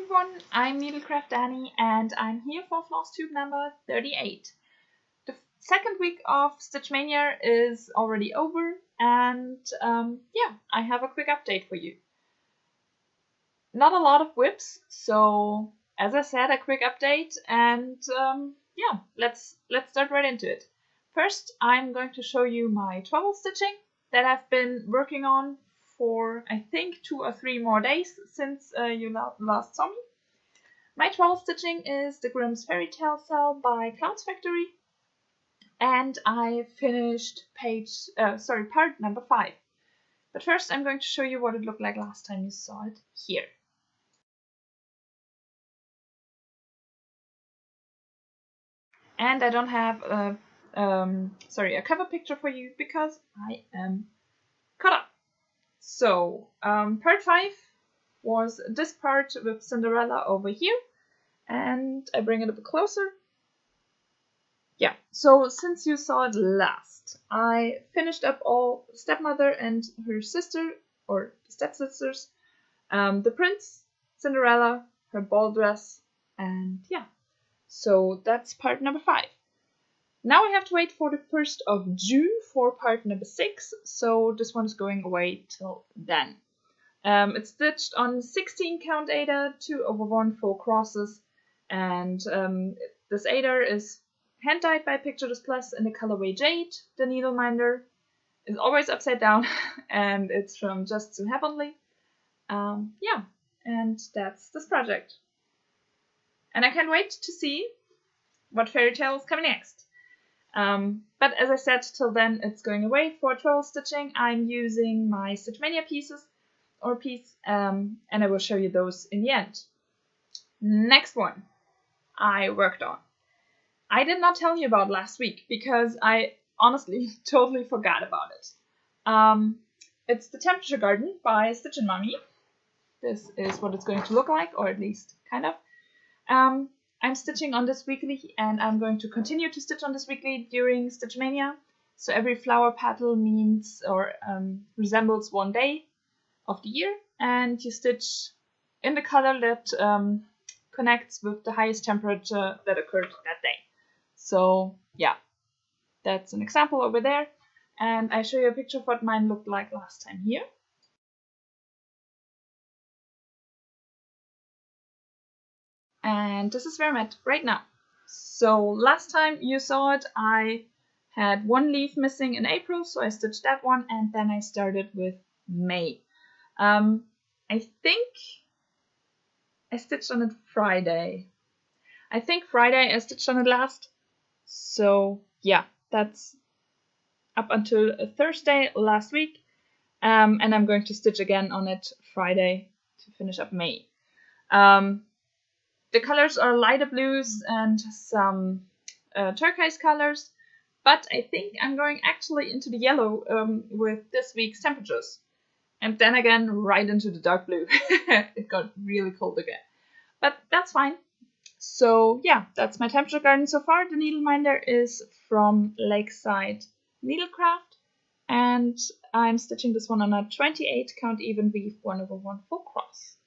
everyone, I'm Needlecraft Danny and I'm here for flosstube number 38. The second week of Stitchmaynia is already over and I have a quick update for you. Not a lot of whips, so as I said, a quick update and let's start right into it. First, I'm going to show you my travel stitching that I've been working on for I think 2 or 3 more days since you last saw me. My travel stitching is the Grimm's Fairy Tale Cell by Cloud's Factory, and I finished part number 5. But first I'm going to show you what it looked like last time you saw it here. And I don't have a cover picture for you because I am caught up. So part 5 was this part with Cinderella over here, and I bring it a bit closer. Yeah, so since you saw it last, I finished up all stepmother and her sister, or stepsisters, the prince, Cinderella, her ball dress, and yeah. So that's part number 5. Now I have to wait for the 1st of June for part number 6, so this one is going away till then. It's stitched on 16 count Aida, 2/1 4 crosses, and this Aida is hand dyed by Picture This Plus in the colorway Jade. The needleminder is always upside down, and it's from Just So Heavenly. And that's this project. And I can't wait to see what fairy tale is coming next. But as I said, till then it's going away for travel stitching. I'm using my Stitchmaynia piece, and I will show you those in the end. Next one I worked on. I did not tell you about last week because I honestly totally forgot about it. It's the Temperature Garden by Stitchmaynia. This is what it's going to look like, or at least kind of. I'm stitching on this weekly, and I'm going to continue to stitch on this weekly during Stitchmaynia. So every flower petal means or resembles 1 day of the year, and you stitch in the color that connects with the highest temperature that occurred that day. So yeah, that's an example over there, and I show you a picture of what mine looked like last time here. And this is where I'm at right now. So last time you saw it, I had 1 leaf missing in April, so I stitched that one, and then I started with May. I think I stitched on it Friday. I think Friday I stitched on it last. So yeah, that's up until Thursday last week. And I'm going to stitch again on it Friday to finish up May. The colors are lighter blues and some turquoise colors, but I think I'm going actually into the yellow with this week's temperatures. And then again, right into the dark blue. It got really cold again. But that's fine. So yeah, that's my temperature garden so far. The needleminder is from Lakeside Needlecraft, and I'm stitching this one on a 28 count even weave 1/1 full cross.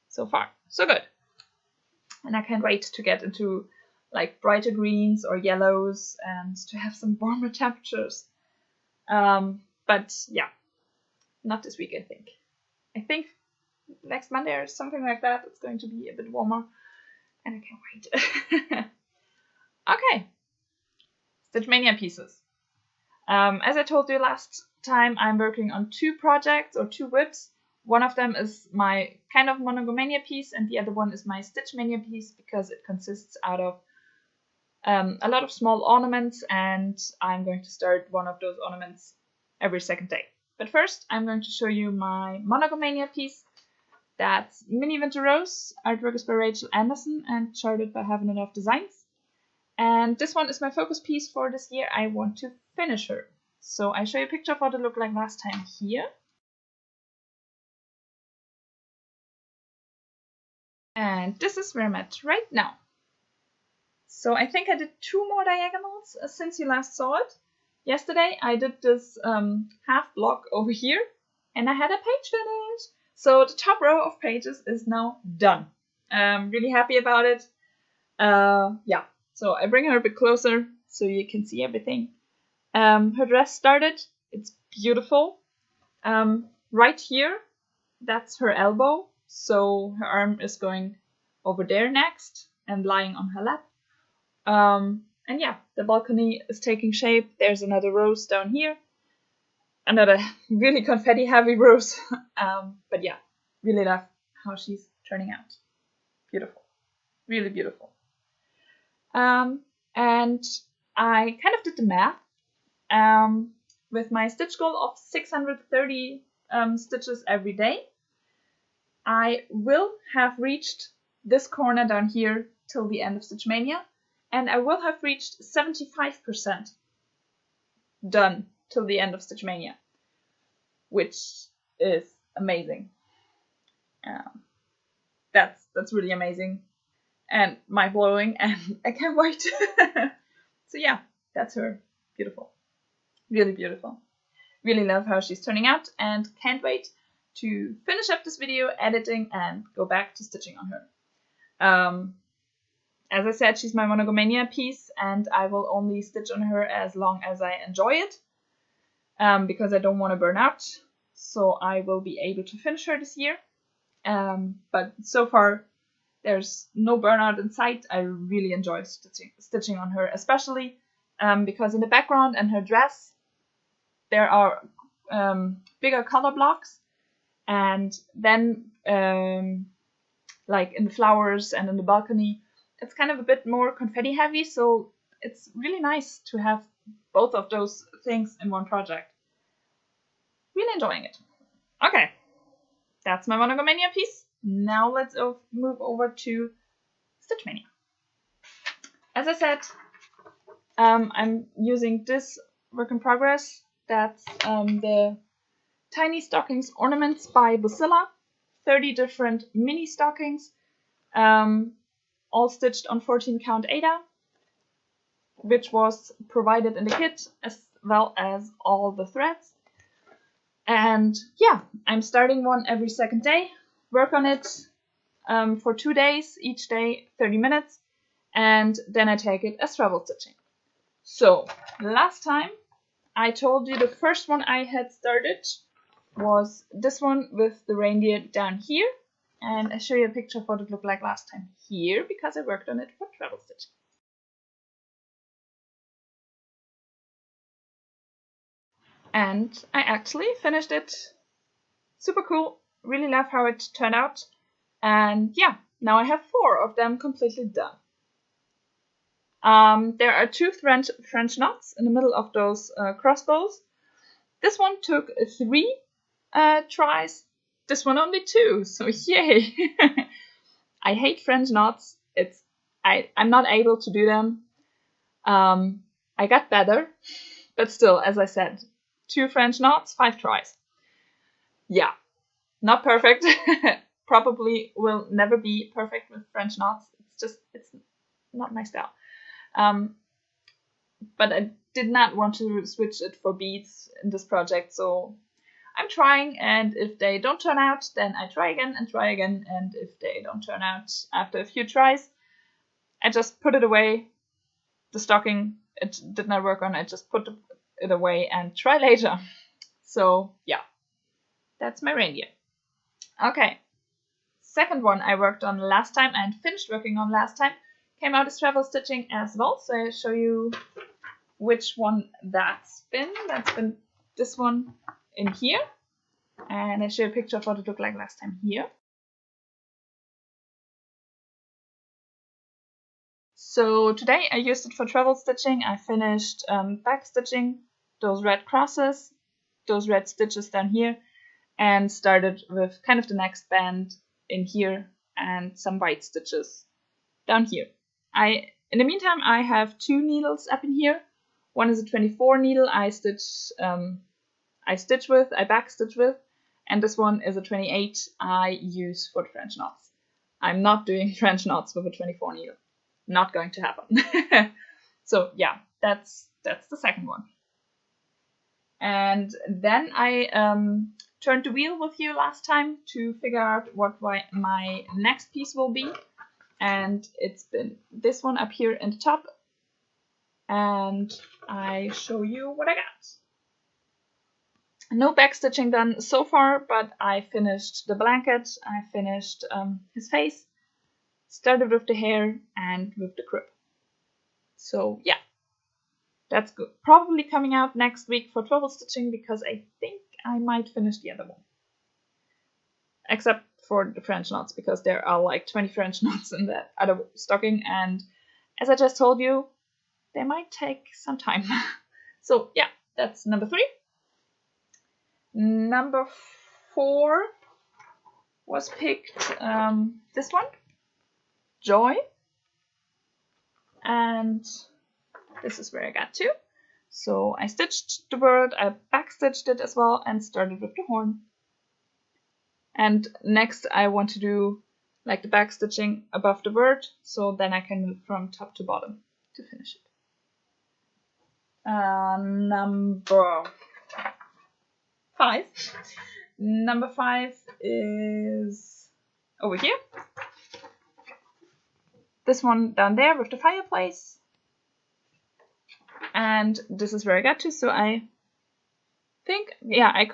So far, so good. And I can't wait to get into like brighter greens or yellows and to have some warmer temperatures. But yeah, not this week, I think. I think next Monday or something like that, it's going to be a bit warmer, and I can't wait. Okay, Stitchmaynia pieces. As I told you last time, I'm working on 2 projects or 2 whips. One of them is my kind of Monogomaynia piece, and the other one is my Stitchmaynia piece because it consists out of a lot of small ornaments, and I'm going to start one of those ornaments every 2nd day. But first, I'm going to show you my Monogomaynia piece. That's Mini Winter Rose. Artwork is by Rachel Anderson and charted by Heaven and Earth Designs. And this one is my focus piece for this year. I want to finish her. So I show you a picture of what it looked like last time here. And this is where I'm at right now. So I think I did 2 more diagonals since you last saw it. Yesterday I did this half block over here, and I had a page finish. So the top row of pages is now done. I'm really happy about it. Yeah, so I bring her a bit closer so you can see everything. Her dress started. It's beautiful. Right here, that's her elbow. So her arm is going over there next and lying on her lap. And yeah, the balcony is taking shape. There's another rose down here. Another really confetti heavy rose. But yeah, really love how she's turning out. Beautiful. Really beautiful. And I kind of did the math. With my stitch goal of 630 stitches every day, I will have reached this corner down here till the end of Stitchmaynia, and I will have reached 75% done till the end of Stitchmaynia, which is amazing. That's really amazing and mind-blowing, and I can't wait. So yeah, that's her. Beautiful. Really beautiful. Really love how she's turning out and can't wait to finish up this video editing and go back to stitching on her. As I said, she's my Monogomaynia piece, and I will only stitch on her as long as I enjoy it, because I don't want to burn out. So I will be able to finish her this year. But so far, there's no burnout in sight. I really enjoy stitching on her, especially because in the background and her dress, there are bigger color blocks, and then like in the flowers and in the balcony, it's kind of a bit more confetti heavy, so it's really nice to have both of those things in one project. Really enjoying it. Okay, that's my Monogomaynia piece. Now let's move over to Stitchmaynia. As I said, I'm using this work in progress. That's the Tiny Stockings Ornaments by Bacilla. 30 different mini stockings, all stitched on 14 count Aida, which was provided in the kit, as well as all the threads. And yeah, I'm starting one every second day, work on it for 2 days, each day 30 minutes, and then I take it as travel stitching. So last time I told you the first one I had started was this one with the reindeer down here, and I show you a picture of what it looked like last time here because I worked on it for travel stitching. And I actually finished it. Super cool. Really love how it turned out. And yeah, now I have 4 of them completely done. There are 2 French knots in the middle of those crossbows. This one took 3 tries. This one only 2, so yay! I hate French knots. I'm not able to do them. I got better, but still, as I said, 2 French knots, 5 tries. Yeah, not perfect. Probably will never be perfect with French knots. It's not my style. But I did not want to switch it for beads in this project, so I'm trying, and if they don't turn out, then I try again, and if they don't turn out after a few tries, I just put it away. The stocking, it did not work on, I just put it away and try later. So yeah, that's my reindeer. Okay, second one I worked on last time and finished working on last time came out as travel stitching as well, so I'll show you which one that's been. That's been this one in here, and I show you a picture of what it looked like last time here. So today I used it for travel stitching. I finished back stitching those red crosses, those red stitches down here, and started with kind of the next band in here and some white stitches down here. In the meantime, I have 2 needles up in here. One is a 24 needle I back stitch with, and this one is a 28 I use for the French knots. I'm not doing French knots with a 24 needle. Not going to happen. So yeah, that's the second one. And then I turned the wheel with you last time to figure out what my next piece will be. And it's been this one up here in the top. And I show you what I got. No backstitching done so far, but I finished the blanket, I finished his face, started with the hair and with the crib. So yeah, that's good. Probably coming out next week for treble stitching because I think I might finish the other one. Except for the French knots, because there are like 20 French knots in that other stocking, and as I just told you, they might take some time. So yeah, that's number 3. Number 4 was picked this one, Joy, and this is where I got to. So I stitched the bird, I backstitched it as well, and started with the horn. And next I want to do like the backstitching above the bird, so then I can move from top to bottom to finish it. Number 5. Number 5 is over here. This one down there with the fireplace. And this is where I got to, so I think, yeah, I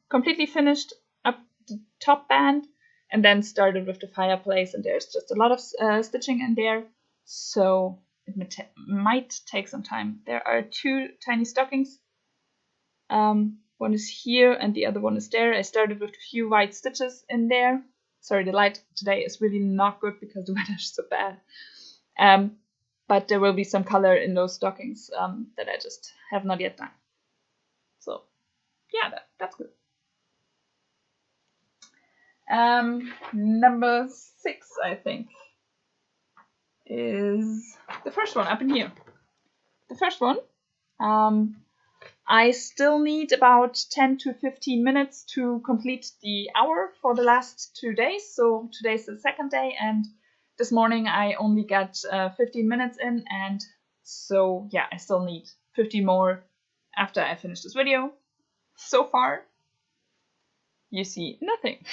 completely finished up the top band and then started with the fireplace, and there's just a lot of stitching in there, so it might take some time. There are 2 tiny stockings. One is here and the other one is there. I started with a few white stitches in there. Sorry, the light today is really not good because the weather is so bad. But there will be some color in those stockings that I just have not yet done. So yeah, that's good. Number 6, I think, is the first one up in here. The first one, I still need about 10 to 15 minutes to complete the hour for the last 2 days. So today's the 2nd day, and this morning I only got 15 minutes in, and so yeah, I still need 15 more after I finish this video. So far, you see nothing.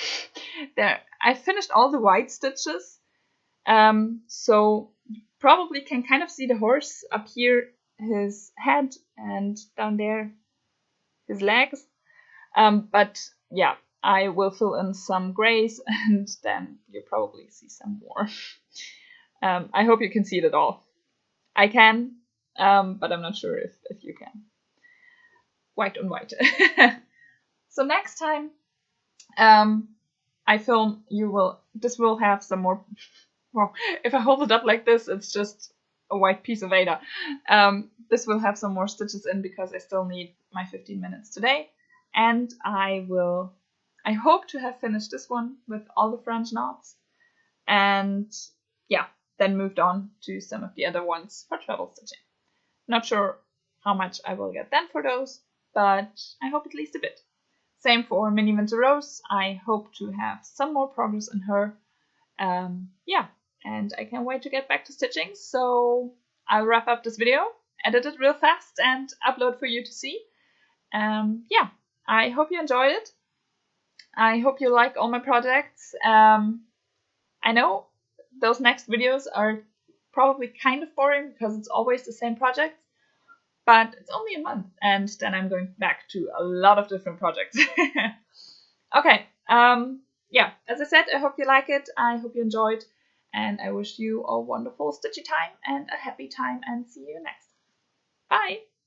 There, I finished all the white stitches, so you probably can kind of see the horse up here, his head, and down there his legs. But yeah, I will fill in some grays and then you'll probably see some more. I hope you can see it at all. I can, but I'm not sure if you can. White on white. So next time I film, this will have some more. Well, if I hold it up like this, it's just a white piece of Ada. This will have some more stitches in because I still need my 15 minutes today. And I hope to have finished this one with all the French knots. And yeah, then moved on to some of the other ones for treble stitching. Not sure how much I will get then for those, but I hope at least a bit. Same for Mini Winter Rose. I hope to have some more progress in her. Yeah, and I can't wait to get back to stitching. So I'll wrap up this video, edit it real fast, and upload for you to see. Yeah, I hope you enjoyed it. I hope you like all my projects. I know those next videos are probably kind of boring because it's always the same project, but it's only a month and then I'm going back to a lot of different projects. Okay, yeah, as I said, I hope you like it, I hope you enjoyed, and I wish you a wonderful stitchy time and a happy time, and see you next time. Bye!